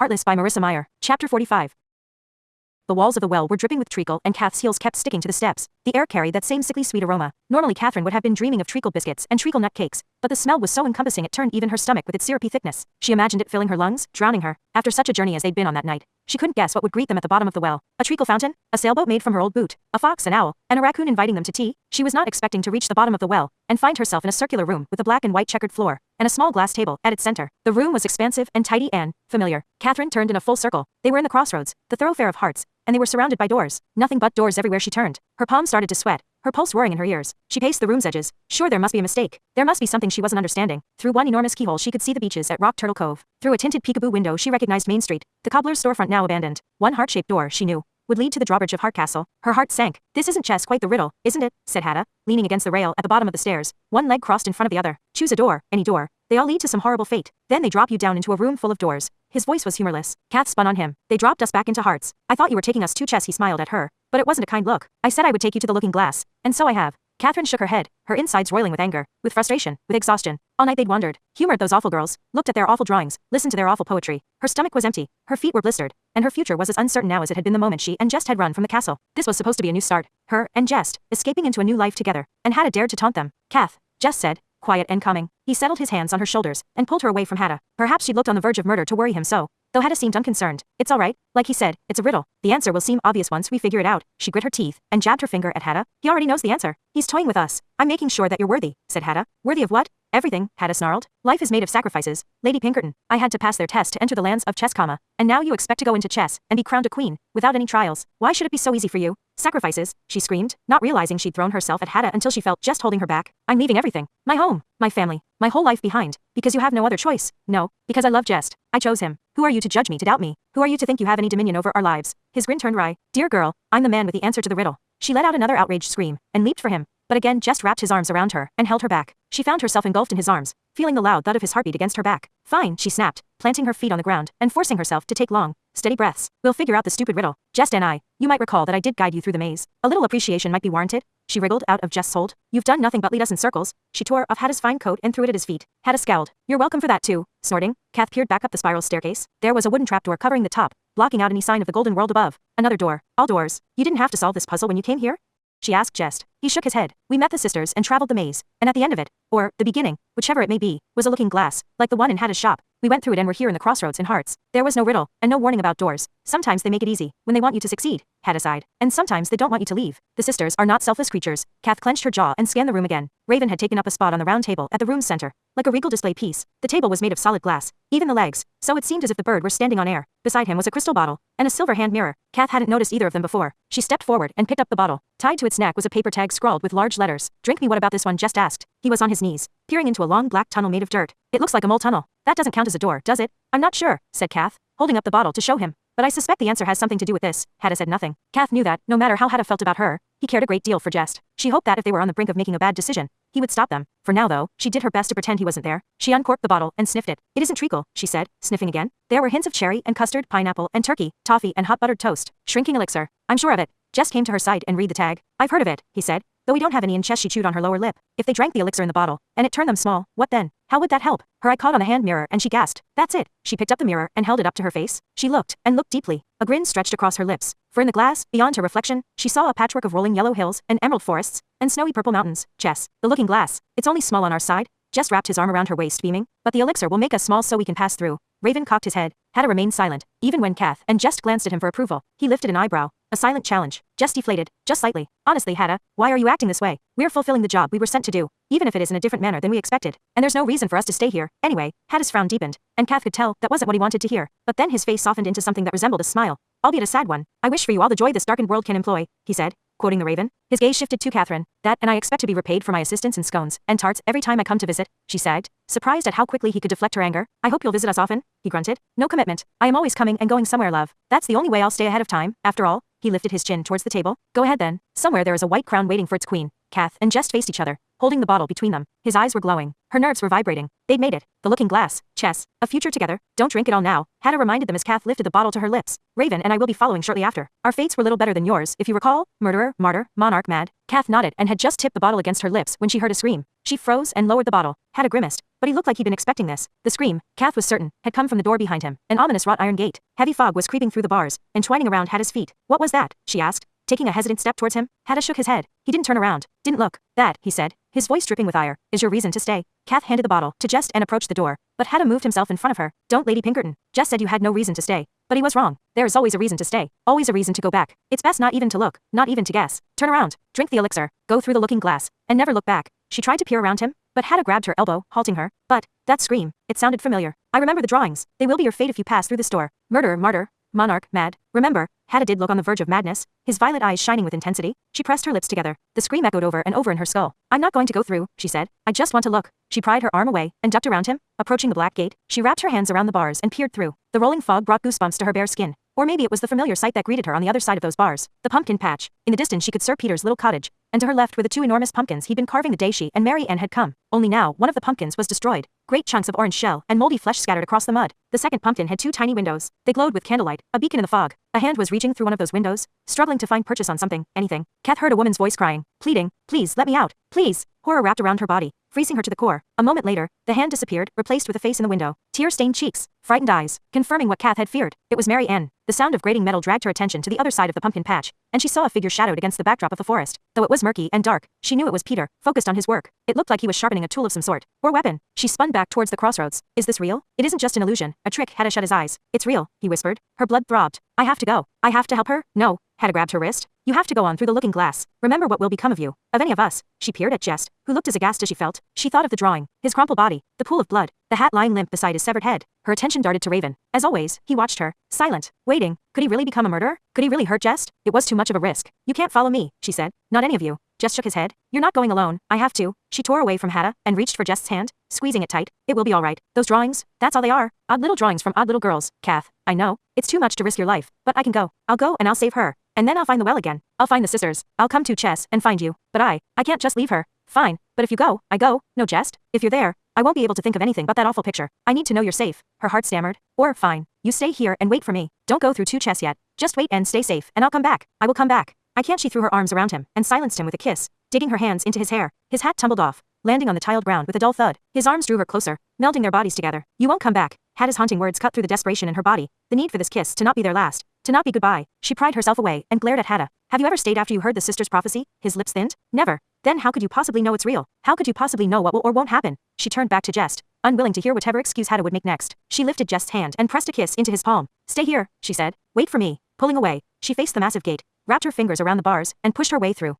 Heartless by Marissa Meyer. Chapter 45. The walls of the well were dripping with treacle and Kath's heels kept sticking to the steps. The air carried that same sickly sweet aroma. Normally Catherine would have been dreaming of treacle biscuits and treacle nut cakes, but the smell was so encompassing it turned even her stomach with its syrupy thickness. She imagined it filling her lungs, drowning her. After such a journey as they'd been on that night, she couldn't guess what would greet them at the bottom of the well. A treacle fountain, a sailboat made from her old boot, a fox, an owl, and a raccoon inviting them to tea. She was not expecting to reach the bottom of the well and find herself in a circular room with a black and white checkered floor and a small glass table at its center. The room was expansive and tidy and familiar. Catherine turned in a full circle. They were in the crossroads, the thoroughfare of hearts, and they were surrounded by doors. Nothing but doors everywhere she turned. Her palms started to sweat, her pulse roaring in her ears. She paced the room's edges. Sure, there must be a mistake. There must be something she wasn't understanding. Through one enormous keyhole she could see the beaches at Rock Turtle Cove. Through a tinted peekaboo window she recognized Main Street, the cobbler's storefront now abandoned. One heart-shaped door, she knew, would lead to the drawbridge of Hardcastle. Her heart sank. This isn't chess quite the riddle, isn't it? Said Hada, leaning against the rail at the bottom of the stairs, one leg crossed in front of the other. Choose a door, any door. They all lead to some horrible fate. Then they drop you down into a room full of doors. His voice was humorless. Kath spun on him. They dropped us back into hearts. I thought you were taking us to chess, he smiled at her, but it wasn't a kind look. I said I would take you to the looking glass, and so I have. Catherine shook her head, her insides roiling with anger, with frustration, with exhaustion. All night they'd wandered, humored those awful girls, looked at their awful drawings, listened to their awful poetry. Her stomach was empty, her feet were blistered, and her future was as uncertain now as it had been the moment she and Jest had run from the castle. This was supposed to be a new start. Her and Jest, escaping into a new life together, and Hada dared to taunt them. Kath, Jest said, quiet and calming. He settled his hands on her shoulders and pulled her away from Hada. Perhaps she'd looked on the verge of murder to worry him so, though Hada seemed unconcerned. It's all right, like he said, it's a riddle. The answer will seem obvious once we figure it out. She grit her teeth and jabbed her finger at Hada. He already knows the answer. He's toying with us. I'm making sure that you're worthy, said Hada. Worthy of what? Everything, Hada snarled. Life is made of sacrifices. Lady Pinkerton, I had to pass their test to enter the lands of chess, and now you expect to go into chess and be crowned a queen, without any trials. Why should it be so easy for you? Sacrifices, she screamed, not realizing she'd thrown herself at Hada until she felt Jest holding her back. I'm leaving everything. My home, my family, my whole life behind, because you have no other choice. No, because I love Jest. I chose him. Who are you to judge me, to doubt me? Who are you to think you have any dominion over our lives? His grin turned wry. Dear girl, I'm the man with the answer to the riddle. She let out another outraged scream, and leaped for him. But again Jest wrapped his arms around her, and held her back. She found herself engulfed in his arms, feeling the loud thud of his heartbeat against her back. Fine, she snapped, planting her feet on the ground, and forcing herself to take long, steady breaths. We'll figure out the stupid riddle. Jest and I, you might recall that I did guide you through the maze. A little appreciation might be warranted. She wriggled out of Jest's hold. You've done nothing but lead us in circles. She tore off Hada's fine coat and threw it at his feet. Hada scowled. You're welcome for that too. Snorting, Kath peered back up the spiral staircase. There was a wooden trapdoor covering the top, blocking out any sign of the golden world above. Another door. All doors. You didn't have to solve this puzzle when you came here? She asked Jest. He shook his head. We met the sisters and traveled the maze, and at the end of it, or the beginning, whichever it may be, was a looking glass, like the one in Hada's shop. We went through it and we're here in the crossroads in hearts. There was no riddle, and no warning about doors. Sometimes they make it easy, when they want you to succeed, Hada sighed. And sometimes they don't want you to leave. The sisters are not selfless creatures. Kath clenched her jaw and scanned the room again. Raven had taken up a spot on the round table at the room's center, like a regal display piece. The table was made of solid glass, even the legs, so it seemed as if the bird were standing on air. Beside him was a crystal bottle, and a silver hand mirror. Kath hadn't noticed either of them before. She stepped forward and picked up the bottle. Tied to its neck was a paper tag scrawled with large letters. Drink me. What about this one? Jest asked. He was on his knees, peering into a long black tunnel made of dirt. It looks like a mole tunnel. That doesn't count as a door, does it? I'm not sure, said Kath, holding up the bottle to show him. But I suspect the answer has something to do with this. Hada said nothing. Kath knew that, no matter how Hada felt about her, he cared a great deal for Jest. She hoped that if they were on the brink of making a bad decision, he would stop them. For now though, she did her best to pretend he wasn't there. She uncorked the bottle and sniffed it. It isn't treacle, she said, sniffing again. There were hints of cherry and custard, pineapple and turkey, toffee and hot buttered toast. Shrinking elixir. I'm sure of it. Jest came to her side and read the tag. I've heard of it, he said. Though we don't have any in chess. She chewed on her lower lip. If they drank the elixir in the bottle, and it turned them small, what then? How would that help? Her eye caught on the hand mirror and she gasped. That's it. She picked up the mirror and held it up to her face. She looked, and looked deeply. A grin stretched across her lips. For in the glass, beyond her reflection, she saw a patchwork of rolling yellow hills, and emerald forests, and snowy purple mountains. Chess. The looking glass. It's only small on our side. Jest wrapped his arm around her waist, beaming. But the elixir will make us small so we can pass through. Raven cocked his head. Hada remained silent, even when Kath and Jest glanced at him for approval. He lifted an eyebrow. A silent challenge. Jest deflated, just slightly. Honestly, Hada, why are you acting this way? We're fulfilling the job we were sent to do, even if it is in a different manner than we expected. And there's no reason for us to stay here. Anyway, Hada's frown deepened, and Kath could tell that wasn't what he wanted to hear. But then his face softened into something that resembled a smile, albeit a sad one. I wish for you all the joy this darkened world can employ, he said, quoting the Raven. His gaze shifted to Catherine. That, and I expect to be repaid for my assistance in scones and tarts every time I come to visit, she sagged, surprised at how quickly he could deflect her anger. I hope you'll visit us often, he grunted. No commitment. I am always coming and going somewhere, love. That's the only way I'll stay ahead of time, after all. He lifted his chin towards the table. Go ahead then. Somewhere there is a white crown waiting for its queen. Kath and Jest faced each other. holding the bottle between them. His eyes were glowing. Her nerves were vibrating. They'd made it. The looking glass, chess, a future together. Don't drink it all now, Hada reminded them as Kath lifted the bottle to her lips. Raven and I will be following shortly after. Our fates were little better than yours, if you recall. Murderer, martyr, monarch, mad. Kath nodded and had just tipped the bottle against her lips when she heard a scream. She froze and lowered the bottle. Hada grimaced, but he looked like he'd been expecting this. The scream, Kath was certain, had come from the door behind him. An ominous wrought iron gate. Heavy fog was creeping through the bars, entwining around Hada's feet. What was that? She asked, taking a hesitant step towards him. Hada shook his head. He didn't turn around. Didn't look. That, he said, his voice dripping with ire, is your reason to stay. Kath handed the bottle to Jest and approached the door, but Hada moved himself in front of her. Don't, Lady Pinkerton. Jest said you had no reason to stay. But he was wrong. There is always a reason to stay. Always a reason to go back. It's best not even to look, not even to guess. Turn around, drink the elixir, go through the looking glass, and never look back. She tried to peer around him, but Hada grabbed her elbow, halting her. But, that scream, it sounded familiar. I remember the drawings. They will be your fate if you pass through this door. Murderer, martyr, monarch, mad. Remember? Hada did look on the verge of madness, his violet eyes shining with intensity. She pressed her lips together. The scream echoed over and over in her skull. I'm not going to go through, she said. I just want to look. She pried her arm away and ducked around him. Approaching the black gate, she wrapped her hands around the bars and peered through. The rolling fog brought goosebumps to her bare skin. Or maybe it was the familiar sight that greeted her on the other side of those bars. The pumpkin patch. In the distance she could Sir Peter's little cottage, and to her left were the two enormous pumpkins he'd been carving the day she and Mary Ann had come. Only now, one of the pumpkins was destroyed. Great chunks of orange shell and moldy flesh scattered across the mud. The second pumpkin had two tiny windows. They glowed with candlelight, a beacon in the fog. A hand was reaching through one of those windows, struggling to find purchase on something, anything. Kath heard a woman's voice crying, pleading, please let me out, please. Horror wrapped around her body, freezing her to the core. A moment later, the hand disappeared, replaced with a face in the window. Tear-stained cheeks, frightened eyes, confirming what Kath had feared. It was Mary Ann. The sound of grating metal dragged her attention to the other side of the pumpkin patch, and she saw a figure shadowed against the backdrop of the forest. Though it was murky and dark, she knew it was Peter, focused on his work. It looked like he was sharpening a tool of some sort, or weapon. She spun back towards the crossroads. Is this real? It isn't just an illusion, a trick. Hada shut his eyes. It's real, he whispered. Her blood throbbed. I have to go. I have to help her? No. Hada grabbed her wrist. You have to go on through the looking glass. Remember what will become of you. Of any of us. She peered at Jest, who looked as aghast as she felt. She thought of the drawing, his crumpled body, the pool of blood, the hat lying limp beside his severed head. Her attention darted to Raven. As always, he watched her, silent, waiting. Could he really become a murderer? Could he really hurt Jest? It was too much of a risk. You can't follow me, she said. Not any of you. Jest shook his head. You're not going alone. I have to. She tore away from Hada and reached for Jest's hand, squeezing it tight. It will be all right. Those drawings, that's all they are. Odd little drawings from odd little girls. Kath, I know. It's too much to risk your life, but I can go. I'll go and I'll save her. And then I'll find the well again. I'll find the sisters. I'll come to Chess and find you. But I can't just leave her. Fine. But if you go, I go. No, Jest. If you're there, I won't be able to think of anything but that awful picture. I need to know you're safe. Her heart stammered. Or, fine. You stay here and wait for me. Don't go through to Chess yet. Just wait and stay safe, and I'll come back. I will come back. I can't. She threw her arms around him and silenced him with a kiss, digging her hands into his hair. His hat tumbled off, landing on the tiled ground with a dull thud. His arms drew her closer, melding their bodies together. You won't come back. Hada's haunting words cut through the desperation in her body. The need for this kiss to not be their last, to not be goodbye. She pried herself away and glared at Hada. Have you ever stayed after you heard the sister's prophecy? His lips thinned. Never. Then how could you possibly know it's real? How could you possibly know what will or won't happen? She turned back to Jest, unwilling to hear whatever excuse Hada would make next. She lifted Jest's hand and pressed a kiss into his palm. Stay here, she said. Wait for me. Pulling away, she faced the massive gate, wrapped her fingers around the bars, and pushed her way through.